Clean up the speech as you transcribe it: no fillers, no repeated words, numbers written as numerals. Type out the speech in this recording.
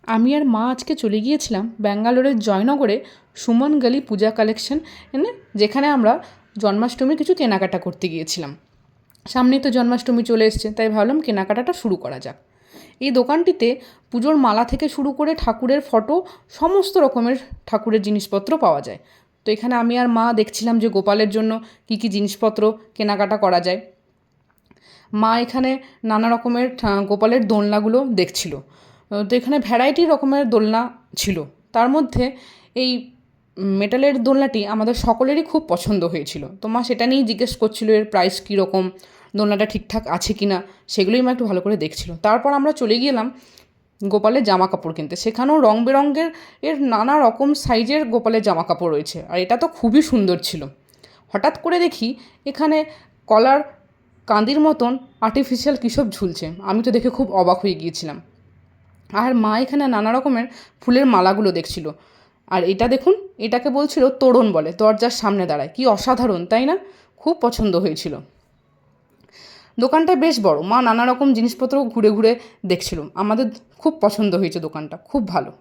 আমি আর মা আজকে চলে গিয়েছিলাম ব্যাঙ্গালোরের জয়নগরে সুমন গালি পূজা কালেকশন, যেখানে আমরা জন্মাষ্টমীর কিছু কেনাকাটা করতে গিয়েছিলাম। সামনেই তো জন্মাষ্টমী চলে এসছে, তাই ভাবলাম কেনাকাটাটা শুরু করা যাক। এই দোকানটিতে পুজোর মালা থেকে শুরু করে ঠাকুরের ফটো, সমস্ত রকমের ঠাকুরের জিনিসপত্র পাওয়া যায়। তো এখানে আমি আর মা দেখছিলাম যে গোপালের জন্য কী কী জিনিসপত্র কেনাকাটা করা যায়। মা এখানে নানা রকমের গোপালের দোলনাগুলো দেখছিল। তো এখানে ভ্যারাইটি রকমের দোলনা ছিল, তার মধ্যে এই মেটালের দোলনাটি আমাদের সকলেরই খুব পছন্দ হয়েছিল। তো মা সেটা নিয়েই জিজ্ঞেস করছিল এর প্রাইস কীরকম, দোলনাটা ঠিকঠাক আছে কি না, সেগুলোই মা একটু ভালো করে দেখছিল। তারপর আমরা চলে গেলাম গোপালের জামা কাপড় কিনতে। সেখানেও রং বেরঙের নানা রকম সাইজের গোপালের জামা কাপড় রয়েছে, আর এটা তো খুবই সুন্দর ছিল। হঠাৎ করে দেখি এখানে কলার কান্দির মতন আর্টিফিশিয়াল কী সব ঝুলছে, আমি তো দেখে খুব অবাক হয়ে গিয়েছিলাম। আর মা এখানে নানা রকমের ফুলের মালাগুলো দেখছিল। আর এটা দেখুন, এটাকে বলছিল তোরণ বলে, দরজার সামনে দাঁড়ায়, কি অসাধারণ তাই না? খুব পছন্দ হয়েছিল। দোকানটা বেশ বড়, মা নানা রকম জিনিসপত্র ঘুরে ঘুরে দেখছিল। আমাদের খুব পছন্দ হয়েছে দোকানটা, খুব ভালো।